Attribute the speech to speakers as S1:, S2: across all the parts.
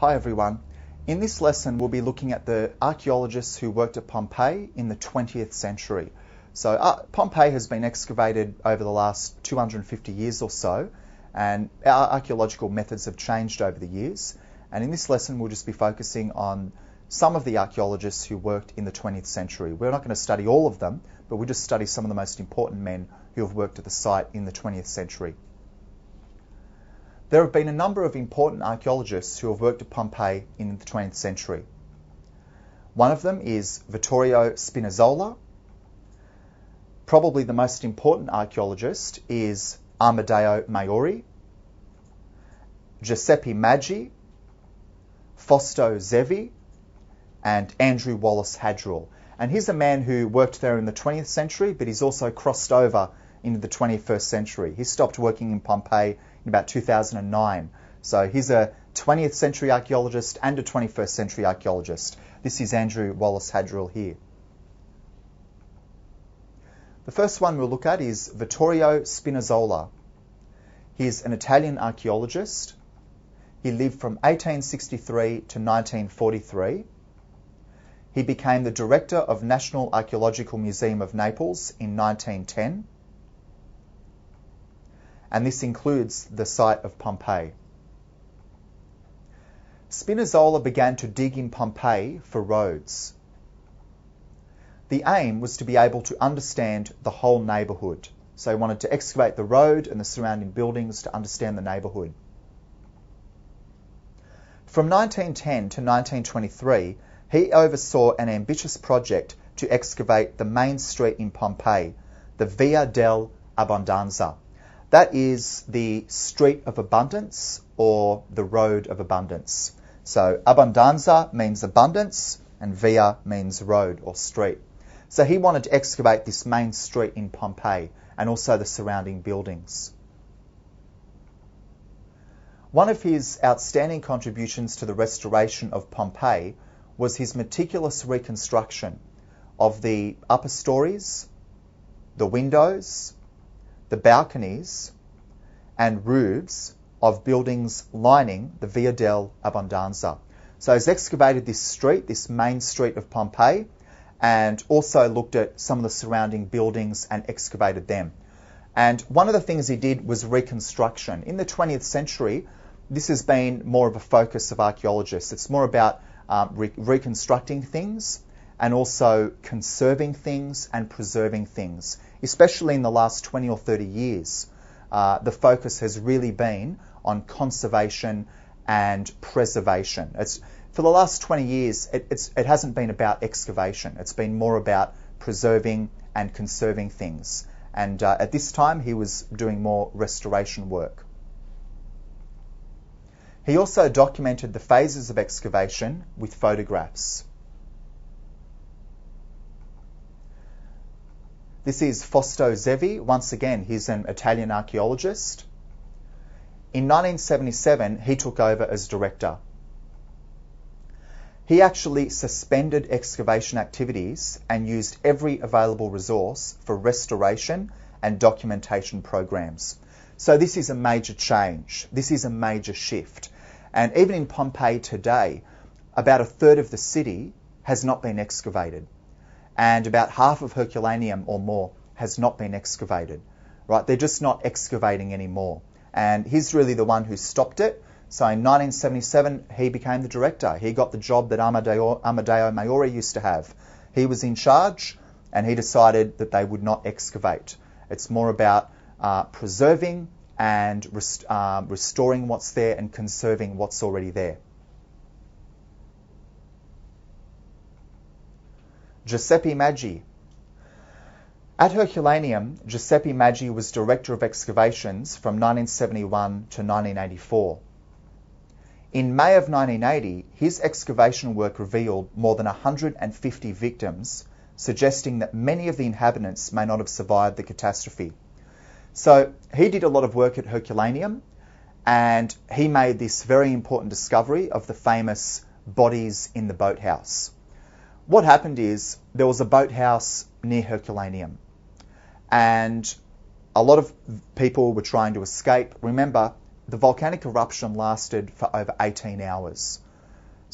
S1: Hi everyone. In this lesson we'll be looking at the archaeologists who worked at Pompeii in the 20th century. So Pompeii has been excavated over the last 250 years or so, and our archaeological methods have changed over the years. And in this lesson we'll just be focusing on some of the archaeologists who worked in the 20th century. We're not going to study all of them, but we'll just study some of the most important men who have worked at the site in the 20th century. There have been a number of important archaeologists who have worked at Pompeii in the 20th century. One of them is Vittorio Spinazzola. Probably the most important archaeologist is Amedeo Maiori, Giuseppe Maggi, Fausto Zevi, and Andrew Wallace Hadrill. And he's a man who worked there in the 20th century, but he's also crossed over into the 21st century. He stopped working in Pompeii in about 2009. So he's a 20th century archaeologist and a 21st century archaeologist. This is Andrew Wallace Hadrill here. The first one we'll look at is Vittorio Spinazzola. He's an Italian archaeologist. He lived from 1863 to 1943. He became the director of National Archaeological Museum of Naples in 1910. And this includes the site of Pompeii. Spinazzola began to dig in Pompeii for roads. The aim was to be able to understand the whole neighbourhood. So he wanted to excavate the road and the surrounding buildings to understand the neighbourhood. From 1910 to 1923, he oversaw an ambitious project to excavate the main street in Pompeii, the Via dell'Abbondanza. That is the Street of Abundance or the Road of Abundance. So Abbondanza means abundance and Via means road or street. So he wanted to excavate this main street in Pompeii and also the surrounding buildings. One of his outstanding contributions to the restoration of Pompeii was his meticulous reconstruction of the upper stories, the windows, the balconies and roofs of buildings lining the Via dell'Abbondanza. So he's excavated this street, this main street of Pompeii, and also looked at some of the surrounding buildings and excavated them. And one of the things he did was reconstruction. In the 20th century, this has been more of a focus of archaeologists. It's more about reconstructing things and also conserving things and preserving things. Especially in the last 20 or 30 years, the focus has really been on conservation and preservation. For the last 20 years, it hasn't been about excavation. It's been more about preserving and conserving things. And at this time, he was doing more restoration work. He also documented the phases of excavation with photographs. This is Fausto Zevi. Once again, he's an Italian archaeologist. In 1977, he took over as director. He actually suspended excavation activities and used every available resource for restoration and documentation programs. So this is a major change. This is a major shift. And even in Pompeii today, about a third of the city has not been excavated. And about half of Herculaneum or more has not been excavated. Right? They're just not excavating anymore. And he's really the one who stopped it. So in 1977, he became the director. He got the job that Amedeo Maiori used to have. He was in charge, and he decided that they would not excavate. It's more about preserving and restoring what's there and conserving what's already there. Giuseppe Maggi. At Herculaneum, Giuseppe Maggi was Director of Excavations from 1971 to 1984. In May of 1980, his excavation work revealed more than 150 victims, suggesting that many of the inhabitants may not have survived the catastrophe. So he did a lot of work at Herculaneum, and he made this very important discovery of the famous bodies in the boathouse. What happened is there was a boathouse near Herculaneum, and a lot of people were trying to escape. Remember, the volcanic eruption lasted for over 18 hours.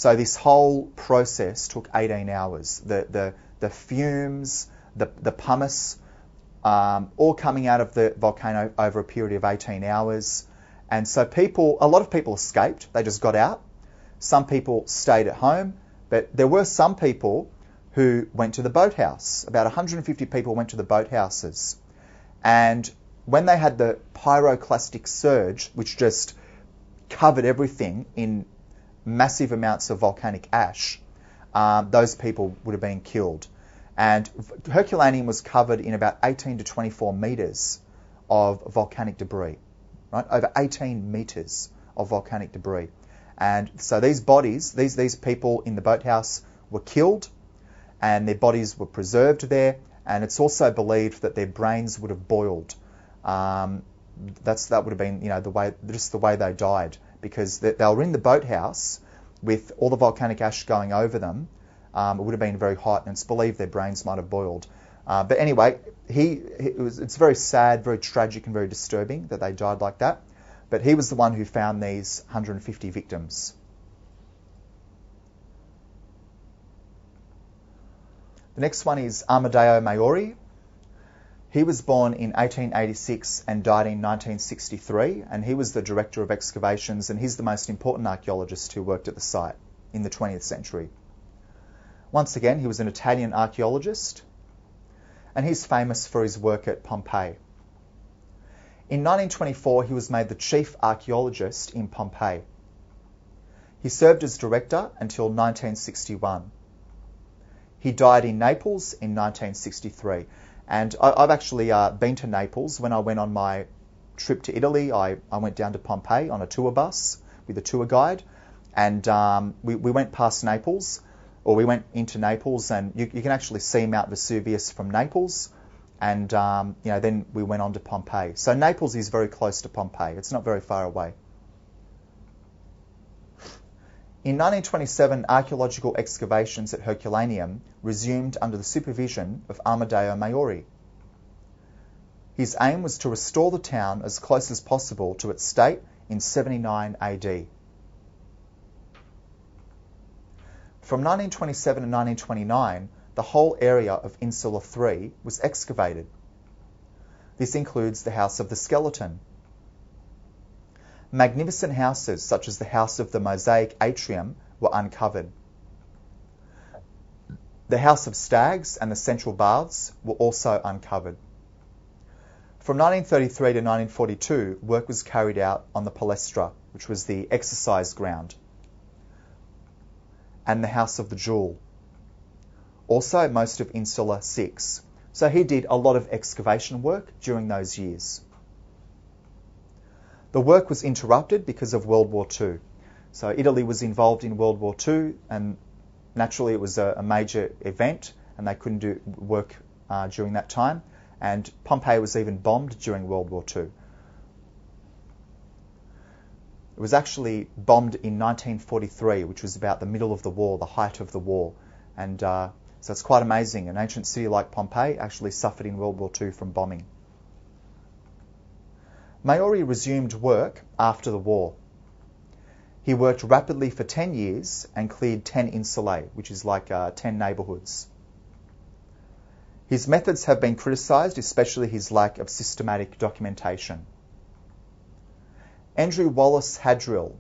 S1: So this whole process took 18 hours. The fumes, the pumice, all coming out of the volcano over a period of 18 hours. And so a lot of people escaped. They just got out. Some people stayed at home, but there were some people who went to the boathouse. About 150 people went to the boathouses. And when they had the pyroclastic surge, which just covered everything in massive amounts of volcanic ash, those people would have been killed. And Herculaneum was covered in about 18 to 24 meters of volcanic debris, right? Over 18 meters of volcanic debris. And so these bodies, these people in the boathouse were killed, and their bodies were preserved there. And it's also believed that their brains would have boiled. That would have been, the way they died, because they were in the boathouse with all the volcanic ash going over them. It would have been very hot, and it's believed their brains might have boiled. But anyway, it's very sad, very tragic, and very disturbing that they died like that. But he was the one who found these 150 victims. The next one is Amadeo Maiori. He was born in 1886 and died in 1963, and he was the director of excavations, and he's the most important archaeologist who worked at the site in the 20th century. Once again, he was an Italian archaeologist, and he's famous for his work at Pompeii. In 1924, he was made the chief archaeologist in Pompeii. He served as director until 1961. He died in Naples in 1963. And I've actually been to Naples. When I went on my trip to Italy, I went down to Pompeii on a tour bus with a tour guide. And we went past Naples, or we went into Naples, and you can actually see Mount Vesuvius from Naples. And then we went on to Pompeii. So Naples is very close to Pompeii. It's not very far away. In 1927, archaeological excavations at Herculaneum resumed under the supervision of Amadeo Maiori. His aim was to restore the town as close as possible to its state in 79 AD. From 1927 to 1929, the whole area of Insula 3 was excavated. This includes the House of the Skeleton. Magnificent houses, such as the House of the Mosaic Atrium, were uncovered. The House of Stags and the Central Baths were also uncovered. From 1933 to 1942, work was carried out on the Palestra, which was the exercise ground, and the House of the Jewel. Also, most of Insula 6. So he did a lot of excavation work during those years. The work was interrupted because of World War II. So Italy was involved in World War II, and naturally it was a major event, and they couldn't do work during that time. And Pompeii was even bombed during World War II. It was actually bombed in 1943, which was about the middle of the war, the height of the war. And so it's quite amazing. An ancient city like Pompeii actually suffered in World War II from bombing. Maiori resumed work after the war. He worked rapidly for 10 years and cleared 10 insulae, which is like 10 neighbourhoods. His methods have been criticised, especially his lack of systematic documentation. Andrew Wallace Hadrill.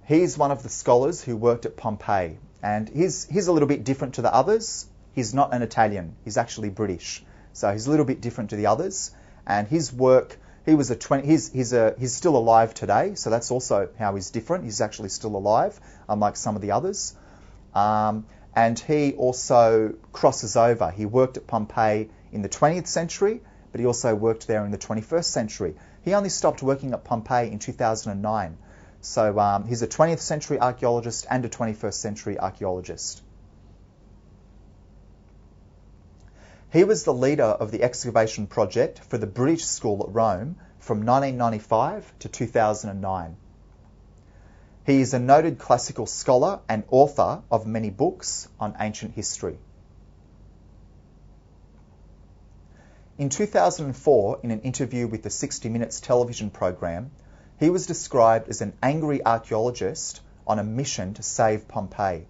S1: He's one of the scholars who worked at Pompeii, and he's a little bit different to the others. He's not an Italian, he's actually British. So he's a little bit different to the others, and his work, he's still alive today, so that's also how he's different. He's actually still alive, unlike some of the others. And he also crosses over. He worked at Pompeii in the 20th century, but he also worked there in the 21st century. He only stopped working at Pompeii in 2009. So he's a 20th century archaeologist and a 21st century archaeologist. He was the leader of the excavation project for the British School at Rome from 1995 to 2009. He is a noted classical scholar and author of many books on ancient history. In 2004, in an interview with the 60 Minutes television program, he was described as an angry archaeologist on a mission to save Pompeii.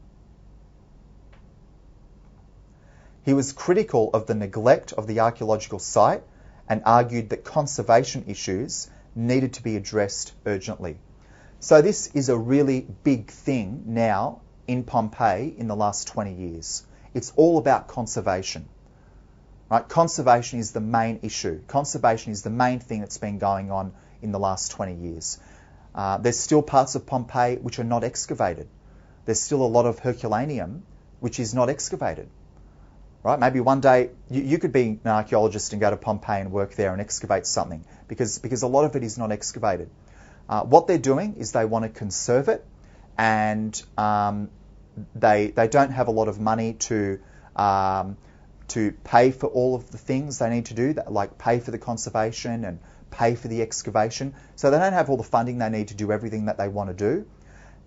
S1: He was critical of the neglect of the archaeological site and argued that conservation issues needed to be addressed urgently. So this is a really big thing now in Pompeii in the last 20 years. It's all about conservation. Right? Conservation is the main issue. Conservation is the main thing that's been going on in the last 20 years. There's still parts of Pompeii which are not excavated. There's still a lot of Herculaneum which is not excavated. Right? Maybe one day you could be an archaeologist and go to Pompeii and work there and excavate something because a lot of it is not excavated. What they're doing is they want to conserve it, and they don't have a lot of money to pay for all of the things they need to do, like pay for the conservation and pay for the excavation. So they don't have all the funding they need to do everything that they want to do.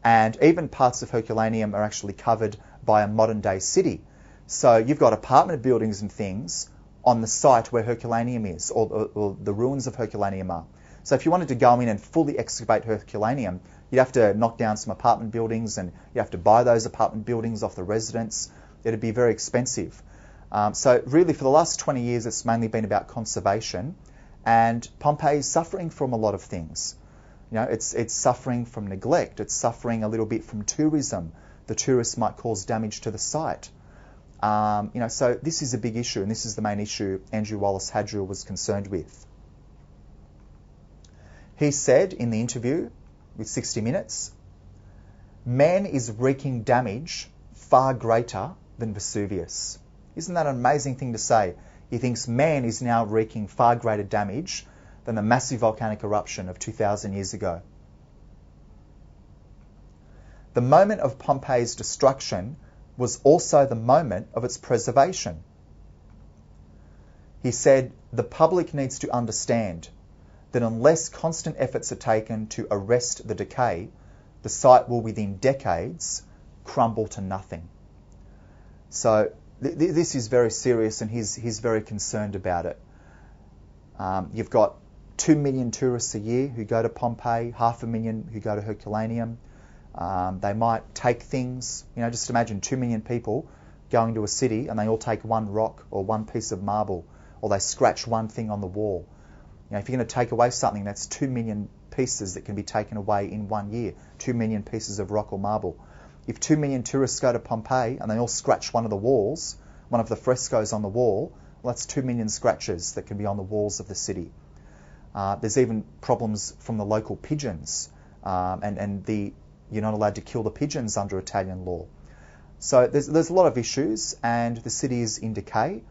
S1: And even parts of Herculaneum are actually covered by a modern day city. So you've got apartment buildings and things on the site where Herculaneum is, or the ruins of Herculaneum are. So if you wanted to go in and fully excavate Herculaneum, you'd have to knock down some apartment buildings and you have to buy those apartment buildings off the residents. It'd be very expensive. So really for the last 20 years it's mainly been about conservation, and Pompeii is suffering from a lot of things. You know, it's suffering from neglect, it's suffering a little bit from tourism. The tourists might cause damage to the site. So this is a big issue, and this is the main issue Andrew Wallace Hadrill was concerned with. He said in the interview with 60 Minutes, "Man is wreaking damage far greater than Vesuvius." Isn't that an amazing thing to say? He thinks man is now wreaking far greater damage than the massive volcanic eruption of 2,000 years ago. The moment of Pompeii's destruction was also the moment of its preservation. He said, "The public needs to understand that unless constant efforts are taken to arrest the decay, the site will within decades crumble to nothing." So this is very serious, and he's very concerned about it. You've got 2 million tourists a year who go to Pompeii, 500,000 who go to Herculaneum. They might take things, just imagine 2 million people going to a city and they all take one rock or one piece of marble, or they scratch one thing on the wall. If you're going to take away something, that's 2 million pieces that can be taken away in 1 year, 2 million pieces of rock or marble. If 2 million tourists go to Pompeii and they all scratch one of the walls, one of the frescoes on the wall, well, that's 2 million scratches that can be on the walls of the city. There's even problems from the local pigeons, you're not allowed to kill the pigeons under Italian law. So there's a lot of issues, and the city is in decay,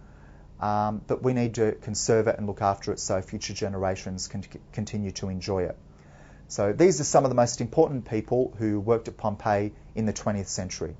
S1: but we need to conserve it and look after it so future generations can continue to enjoy it. So these are some of the most important people who worked at Pompeii in the 20th century.